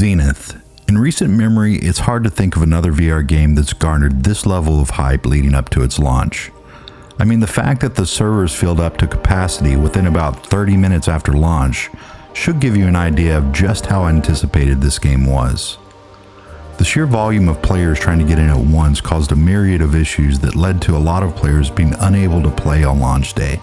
Zenith. In recent memory, it's hard to think of another VR game that's garnered this level of hype leading up to its launch. I mean, the fact that the servers filled up to capacity within about 30 minutes after launch should give you an idea of just how anticipated this game was. The sheer volume of players trying to get in at once caused a myriad of issues that led to a lot of players being unable to play on launch day.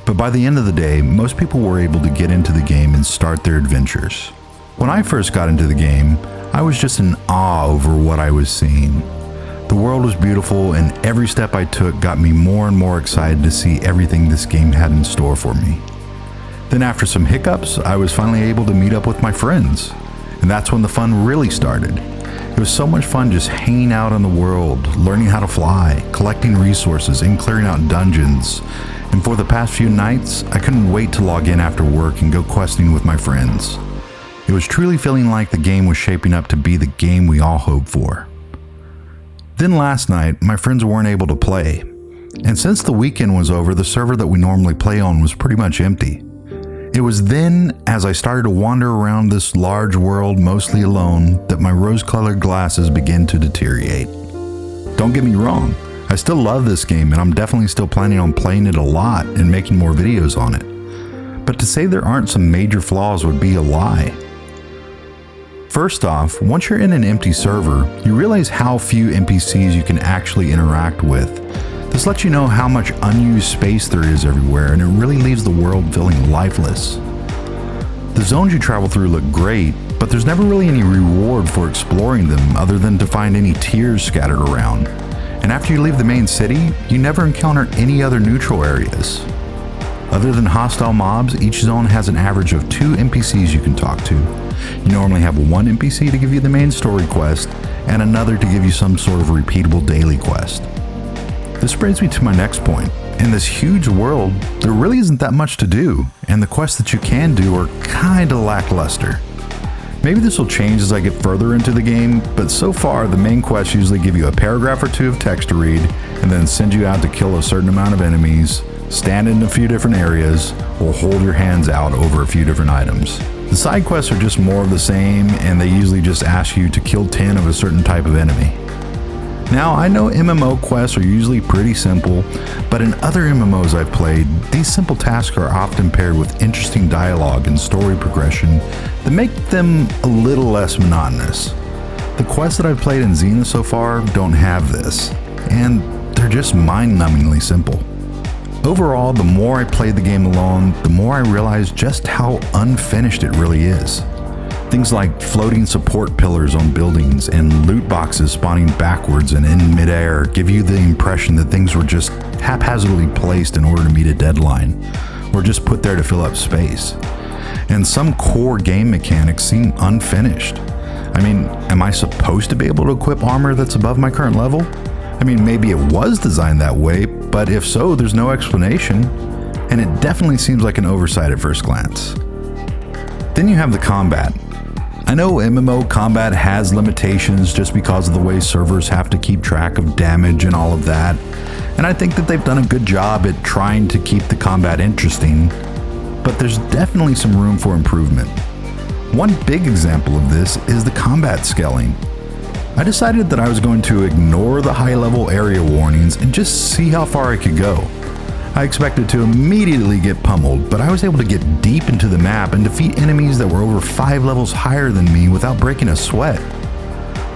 But by the end of the day, most people were able to get into the game and start their adventures. When I first got into the game, I was just in awe over what I was seeing. The world was beautiful, and every step I took got me more and more excited to see everything this game had in store for me. Then after some hiccups, I was finally able to meet up with my friends, and that's when the fun really started. It was so much fun just hanging out in the world, learning how to fly, collecting resources, and clearing out dungeons. And for the past few nights, I couldn't wait to log in after work and go questing with my friends. It was truly feeling like the game was shaping up to be the game we all hoped for. Then last night, my friends weren't able to play. And since the weekend was over, the server that we normally play on was pretty much empty. It was then, as I started to wander around this large world mostly alone, that my rose-colored glasses began to deteriorate. Don't get me wrong, I still love this game and I'm definitely still planning on playing it a lot and making more videos on it. But to say there aren't some major flaws would be a lie. First off, once you're in an empty server, you realize how few NPCs you can actually interact with. This lets you know how much unused space there is everywhere, and it really leaves the world feeling lifeless. The zones you travel through look great, but there's never really any reward for exploring them other than to find any tears scattered around. And after you leave the main city, you never encounter any other neutral areas. Other than hostile mobs, each zone has an average of 2 NPCs you can talk to. You normally have one NPC to give you the main story quest, and another to give you some sort of repeatable daily quest. This brings me to my next point. In this huge world, there really isn't that much to do, and the quests that you can do are kinda lackluster. Maybe this will change as I get further into the game, but so far the main quests usually give you a paragraph or 2 of text to read, and then send you out to kill a certain amount of enemies, stand in a few different areas, or hold your hands out over a few different items. The side quests are just more of the same, and they usually just ask you to kill 10 of a certain type of enemy. Now, I know MMO quests are usually pretty simple, but in other MMOs I've played, these simple tasks are often paired with interesting dialogue and story progression that make them a little less monotonous. The quests that I've played in Zenith so far don't have this, and they're just mind-numbingly simple. Overall, the more I played the game alone, the more I realized just how unfinished it really is. Things like floating support pillars on buildings and loot boxes spawning backwards and in midair give you the impression that things were just haphazardly placed in order to meet a deadline, or just put there to fill up space. And some core game mechanics seem unfinished. I mean, am I supposed to be able to equip armor that's above my current level? I mean, maybe it was designed that way, but if so, there's no explanation, and it definitely seems like an oversight at first glance. Then you have the combat. I know MMO combat has limitations just because of the way servers have to keep track of damage and all of that, and I think that they've done a good job at trying to keep the combat interesting, but there's definitely some room for improvement. One big example of this is the combat scaling. I decided that I was going to ignore the high-level area warnings and just see how far I could go. I expected to immediately get pummeled, but I was able to get deep into the map and defeat enemies that were over 5 levels higher than me without breaking a sweat.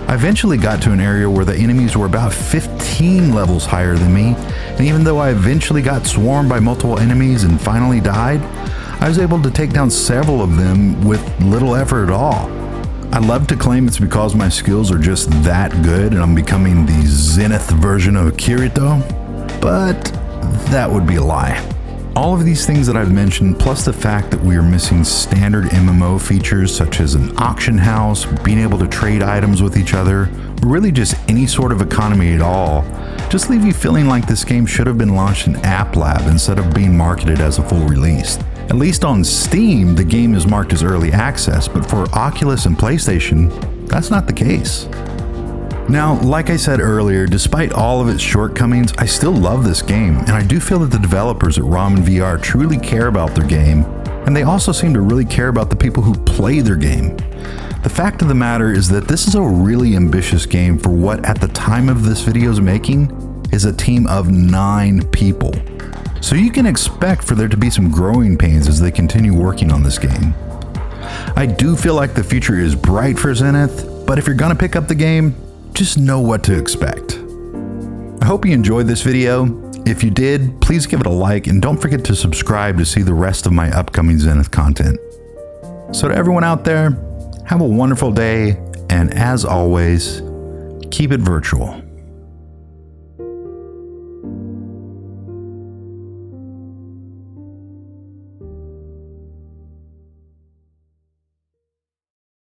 I eventually got to an area where the enemies were about 15 levels higher than me, and even though I eventually got swarmed by multiple enemies and finally died, I was able to take down several of them with little effort at all. I love to claim it's because my skills are just that good and I'm becoming the Zenith version of Kirito, but that would be a lie. All of these things that I've mentioned, plus the fact that we are missing standard MMO features such as an auction house, being able to trade items with each other, or really just any sort of economy at all, just leave you feeling like this game should have been launched in App Lab instead of being marketed as a full release. At least on Steam, the game is marked as early access, but for Oculus and PlayStation, that's not the case. Now, like I said earlier, despite all of its shortcomings, I still love this game, and I do feel that the developers at ROM and VR truly care about their game, and they also seem to really care about the people who play their game. The fact of the matter is that this is a really ambitious game for what at the time of this video's making is a team of 9 people. So you can expect for there to be some growing pains as they continue working on this game. I do feel like the future is bright for Zenith, but if you're gonna pick up the game, just know what to expect. I hope you enjoyed this video. If you did, please give it a like and don't forget to subscribe to see the rest of my upcoming Zenith content. So to everyone out there, have a wonderful day, and as always, keep it virtual.